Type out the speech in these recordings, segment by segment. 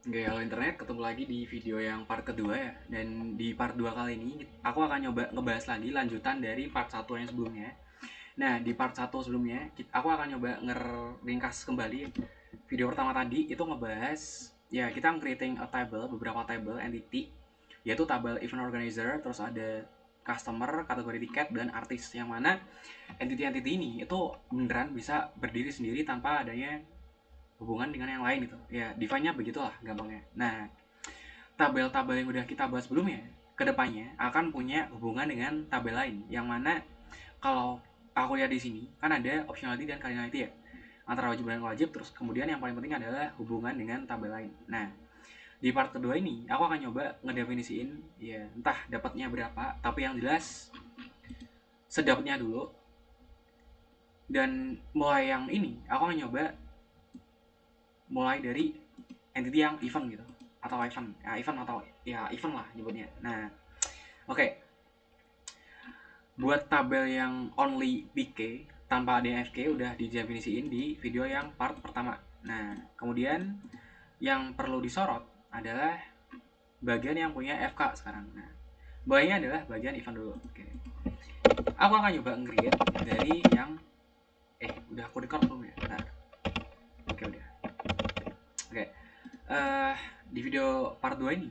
Oke, halo internet, ketemu lagi di video yang part kedua ya. Dan di part 2 kali ini aku akan nyoba ngebahas lagi lanjutan dari part 1 yang sebelumnya. Nah, di part 1 sebelumnya aku akan nyoba ngeringkas kembali video pertama tadi itu ngebahas ya kita creating a table, beberapa table entity, yaitu tabel event organizer, terus ada customer, kategori tiket, dan artis, yang mana entity-entity ini itu beneran bisa berdiri sendiri tanpa adanya hubungan dengan yang lain gitu ya, define-nya begitulah gampangnya. Nah, tabel-tabel yang udah kita bahas sebelumnya kedepannya akan punya hubungan dengan tabel lain, yang mana kalau aku lihat di sini kan ada optionality dan cardinality ya, antara wajib dan wajib, terus kemudian yang paling penting adalah hubungan dengan tabel lain. Nah, di part kedua ini aku akan nyoba ngedefinisiin ya, entah dapatnya berapa, tapi yang jelas sedapatnya dulu. Dan mulai yang ini aku akan nyoba mulai dari entity yang event gitu, atau event ya, event atau ya event lah nyebutnya. Nah, oke, okay. Buat tabel yang only PK tanpa ada FK udah didefinisiin di video yang part pertama. Nah, kemudian yang perlu disorot adalah bagian yang punya FK sekarang. Nah, bagiannya adalah bagian event dulu. Oke, okay. Aku akan coba nge-create dari yang udah aku record belum ya? Bentar. Oke, okay, udah. Oke, okay. Di video part 2 ini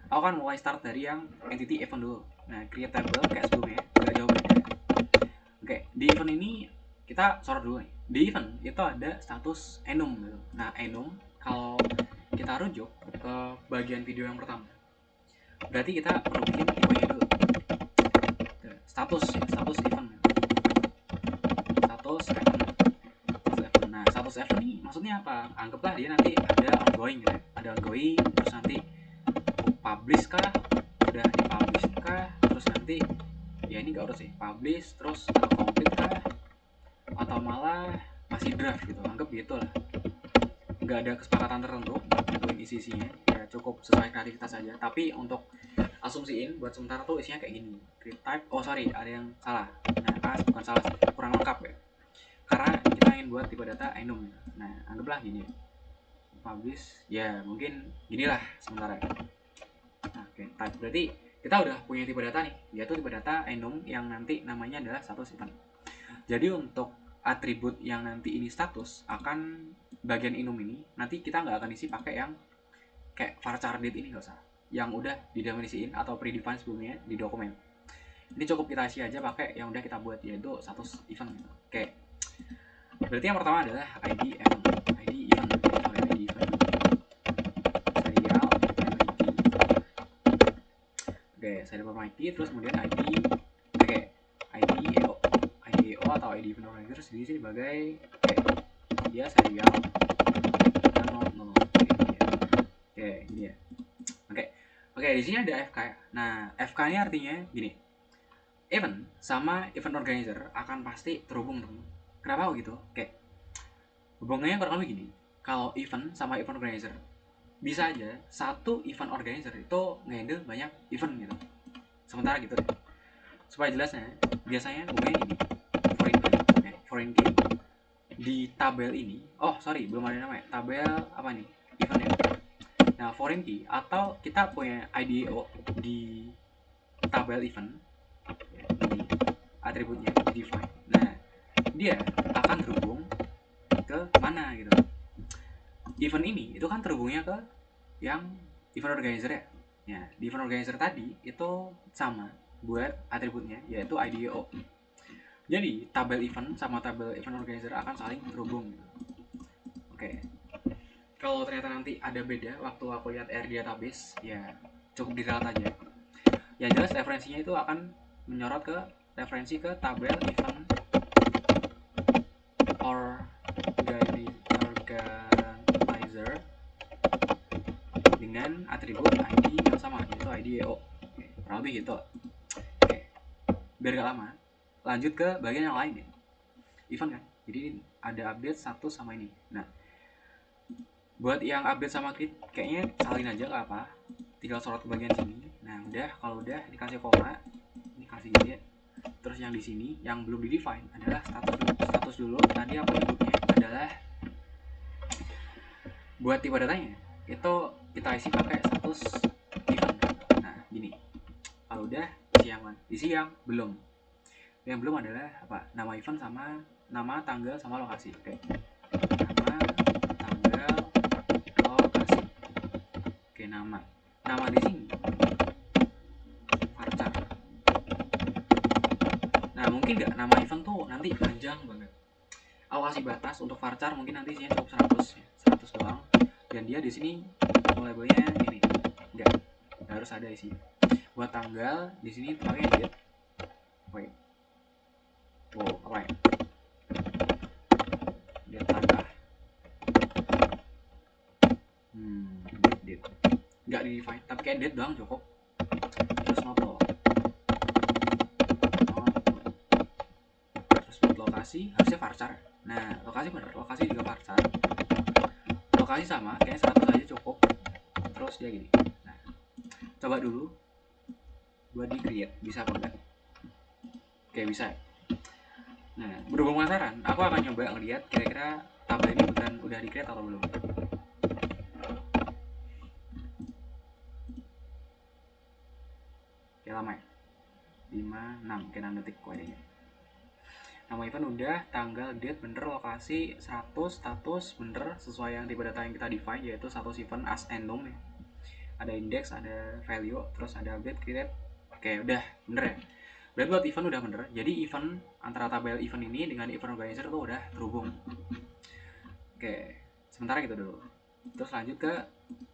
aku akan mulai start dari yang entity event dulu. Nah, create table kayak sebelumnya, gak jauh beda. Oke, di event ini kita sorot dulu nih. Di event itu ada status enum gitu. Nah, enum kalau kita rujuk ke bagian video yang pertama, berarti kita perlu bikin tipenya dulu. Status ya, status event. Status event. Nah, status event ini maksudnya apa? Anggaplah dia nanti ada ongoing gitu ya. Ada ongoing, terus nanti publish kah, udah dipublish kah, terus nanti ya ini gak urus sih, publish terus atau complete kah, atau malah masih draft gitu, anggap gitu lah. Nggak ada kesepakatan tertentu buat tentuin isi-isinya, ya cukup sesuai kreativitas saja. Tapi untuk asumsiin buat sementara tuh isinya kayak gini. Create type, oh sorry, ada yang salah. Nah, bukan salah sih, kurang lengkap ya, karena kita ingin buat tipe data enum. Nah, anggaplah gini, publish ya mungkin ginilah sementara. Nah, oke, type berarti kita udah punya tipe data nih, yaitu tipe data enum yang nanti namanya adalah status event. Jadi untuk atribut yang nanti ini status, akan bagian enum ini nanti kita nggak akan isi pakai yang kayak varchar date ini, nggak usah, yang udah didefinisiin atau predefined sebelumnya di dokumen. Ini cukup kita isi aja pakai yang udah kita buat, yaitu status event gitu. Oke, berarti yang pertama adalah id event, id event, id event, serial id. Oke, serial ID, terus kemudian id. Oke, IDEO atau ID event organizer di sini sebagai dia serial no. Oke, ini ya. Oke, di sini ada FK. Nah, FK ini artinya gini. Event sama event organizer akan pasti terhubung, teman. Kenapa begitu? Oke. Hubungannya kurang lebih gini. Kalau event sama event organizer, bisa aja satu event organizer itu nge-handle banyak event gitu. Sementara gitu deh. Supaya jelasnya, biasanya hubungannya gini. Foreign key di tabel ini, oh sorry, belum ada namanya, tabel apa nih, event ya. Nah, foreign key atau kita punya IDEO di tabel event ya, ini atributnya define. Nah, dia akan terhubung ke mana gitu. Event ini itu kan terhubungnya ke yang event organizer ya. Ya, di event organizer tadi itu sama buat atributnya, yaitu IDEO. Jadi tabel event sama tabel event organizer akan saling terhubung gitu. Oke. Kalau ternyata nanti ada beda waktu aku lihat R database, ya cukup diralat aja. Ya jelas referensinya itu akan menyorot ke referensi ke tabel event organizer dengan atribut ID yang sama, yaitu IDEO. Oke, kurang lebih gitu. Oke, biar gak lama, lanjut ke bagian yang lain ya. Event kan, jadi ada update satu sama ini. Nah, buat yang update sama create kayaknya salin aja gak apa, tinggal sorot ke bagian sini. Nah, udah, kalau udah dikasih koma, ini kasih gitu ya. Terus yang di sini yang belum di define adalah status dulu. Tadi aku nyebutnya adalah buat tipe datanya itu kita isi pakai status event. Nah gini, kalau udah isi yang belum. Yang belum adalah apa? Nama event sama nama, tanggal, sama lokasi. Oke. Nama, tanggal, lokasi. Oke, nama di sini varchar. Nah mungkin nggak nama event tuh nanti panjang banget. Aku kasih batas untuk varchar mungkin nanti isinya cukup 100 ya, 100 doang. Dan dia di sini labelnya ini nggak harus ada isi. Buat tanggal di sini pakai date. Wait. Oh, apa ya? Date tanggal. Date. Nggak di define, tapi kayak date doang cukup. Terus not loh. Terus buat lokasi harusnya varchar. Nah, lokasi bener, lokasi juga varchar. Lokasi sama, kayak 100 aja cukup. Terus dia gini. Nah, coba dulu buat di create, bisa apa enggak? Oke, bisa. Nah, berhubung penasaran, aku akan nyoba ngeliat kira-kira tabel ini beneran udah di create atau belum. Oke, lama ya? 5, 6, kayak 6 detik kodenya. Nama event udah, tanggal, date bener, lokasi 100, status bener sesuai yang tipe data yang kita define, yaitu status event as random ya. Ada index, ada value, terus ada update, create. Oke, udah bener ya. Berarti buat event udah bener. Jadi event antara tabel event ini dengan event organizer tuh udah terhubung. Oke, sementara gitu dulu. Terus lanjut ke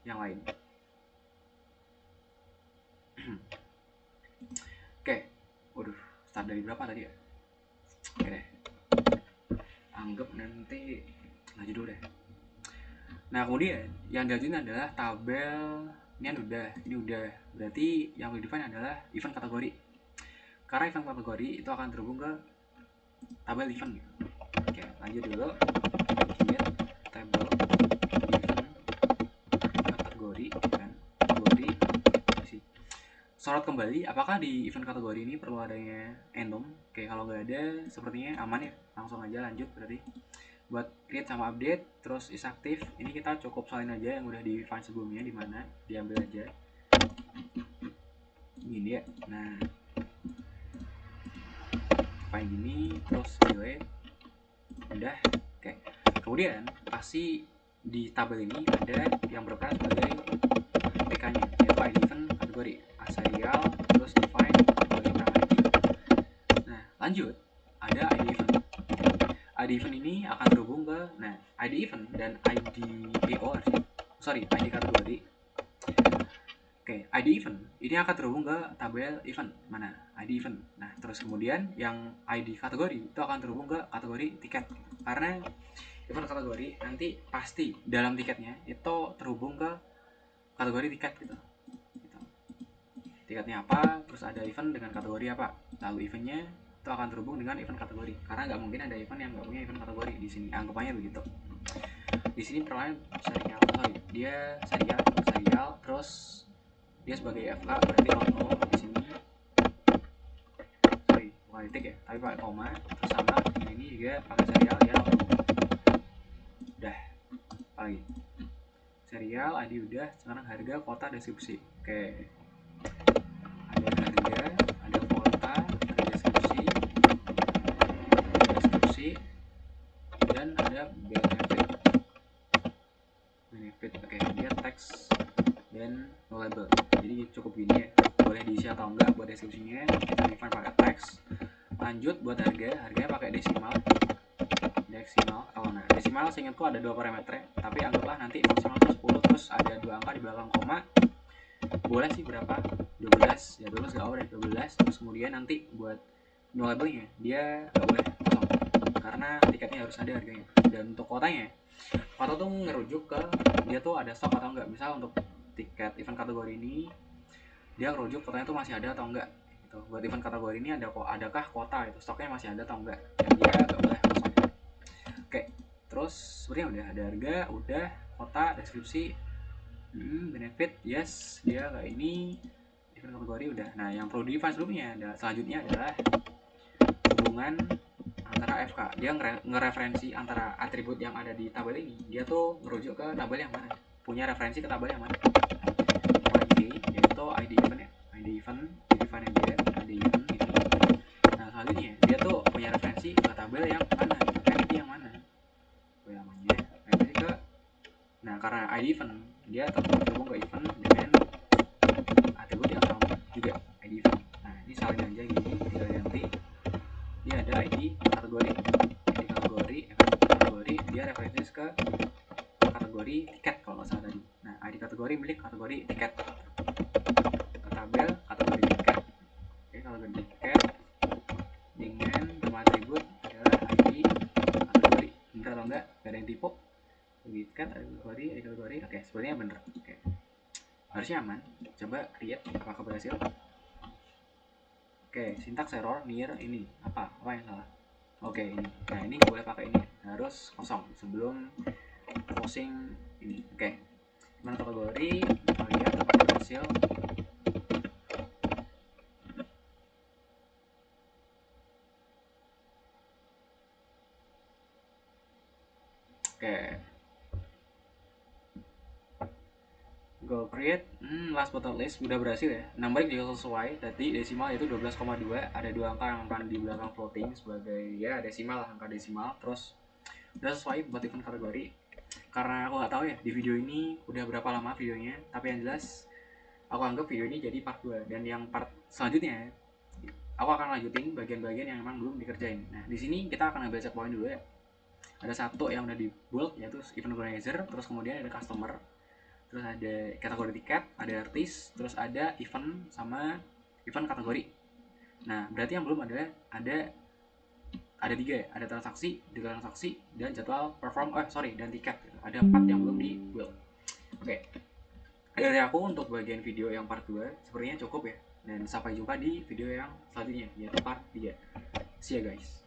yang lain. Oke, waduh, start dari berapa tadi ya? Oke deh, anggap nanti lanjut dulu deh. Nah kemudian yang dilanjutin adalah tabel. Ini udah. Berarti yang udah define adalah event kategori. Karena event kategori itu akan terhubung ke tabel event. Oke, lanjut dulu. Create table event kategori kan. Kategori isi. Sorot kembali, apakah di event kategori ini perlu adanya random? Oke, kalau nggak ada, sepertinya aman ya. Langsung aja lanjut berarti. Buat create sama update, terus is aktif. Ini kita cukup salin aja yang udah di define sebelumnya, di mana diambil aja. Gini ya. Nah, define gini, terus delete. Udah. Oke. Kemudian pasti di tabel ini ada yang berperan sebagai TK-nya, yaitu ID event kategori serial, terus define kategori ID. Nah, lanjut ada ID event. ID event ini akan terhubung ke ID event dan ID kategori. Oke, ID event ini akan terhubung ke tabel event mana ID event. Nah, terus kemudian yang ID kategori itu akan terhubung ke kategori tiket. Karena event kategori nanti pasti dalam tiketnya itu terhubung ke kategori tiket gitu. Tiketnya apa, terus ada event dengan kategori apa, lalu eventnya itu akan terhubung dengan event kategori, karena nggak mungkin ada event yang nggak punya event kategori di sini, anggapannya begitu. Di sini perlahan serial, dia serial, terus dia sebagai FK berarti no di sini, bukan titik ya, tapi pakai koma, terus sama ini juga pakai serial, dia no. Udah, apa lagi? Serial, ID udah, sekarang harga, kota, deskripsi. Oke. Ada harga, ada kota, ada deskripsi, dan ada benefit. Oke, dia teks dan no label. Jadi cukup gini ya. Boleh diisi atau enggak buat deskripsinya. Kita define pakai teks. Lanjut buat harganya pakai desimal. Desimal seingatku ada 2 parameter, tapi anggaplah nanti maksimal 10, terus ada 2 angka di belakang koma. Boleh sih berapa? 12 ya, 12 gak boleh 12. Terus kemudian nanti buat no labelnya dia gak boleh kosong karena tiketnya harus ada harganya. Dan untuk kotanya, kota tuh ngerujuk ke dia tuh ada stok atau enggak. Misal untuk tiket event kategori ini dia ngerujuk kotanya tuh masih ada atau enggak gitu. Buat event kategori ini adakah kota itu stoknya masih ada atau enggak, dan dia gak boleh kosong. Oke, terus sebenarnya udah ada harga, udah kota, deskripsi, benefit, yes, dia kayak ini event kategori udah. Nah, yang perlu di-define selanjutnya adalah hubungan antara FK. Dia ngereferensi antara atribut yang ada di tabel ini, dia tuh ngerujuk ke tabel yang mana. punya referensi ke tabel yang mana? ID, yaitu ID event ya, ID event yang dia ID event ini. Nah selanjutnya dia tuh punya referensi ke tabel yang mana, ID yang mana, namanya referensi ke, nah karena ID event dia terhubung ke event dengan atribut yang sama juga ID event. Nah ini salin aja gini, tinggal ganti dia ada ID kategori, dia referensi ke kategori tiket kalau nggak salah tadi. Nah ID kategori milik kategori tiket, ke tabel kategori tiket. Oke, kategori tiket dengan nama atribut adalah ID kategori. Bener atau enggak? Gak ada yang tipe. Tiket kategori, oke sepertinya bener. Oke, harusnya aman. Coba create, apakah berhasil? Oke, sintaks error near ini apa yang salah? Oke, ini. Nah ini nggak boleh pakai ini, harus kosong sebelum closing ini. Oke, mana kategori, kita lihat apakah berhasil. Oke, go create, last but not least udah berhasil ya. Numbering juga sesuai, tadi desimal itu 12,2, ada dua angka yang akan di belakang floating sebagai ya desimal lah, angka desimal. Terus udah sesuai buat event kategori. Karena aku nggak tahu ya di video ini udah berapa lama videonya, tapi yang jelas aku anggap video ini jadi part 2, dan yang part selanjutnya aku akan lanjutin bagian-bagian yang memang belum dikerjain. Nah di sini kita akan ambil checkpoint dulu ya. Ada satu yang udah di build yaitu event organizer, terus kemudian ada customer, terus ada kategori tiket, ada artis, terus ada event sama event kategori. Nah berarti yang belum ada tiga ya, ada transaksi, dan jadwal perform, dan tiket. Ada 4 yang belum di build. Oke, dari aku untuk bagian video yang part 2 sepertinya cukup ya, dan sampai jumpa di video yang selanjutnya yaitu part 3. See ya guys.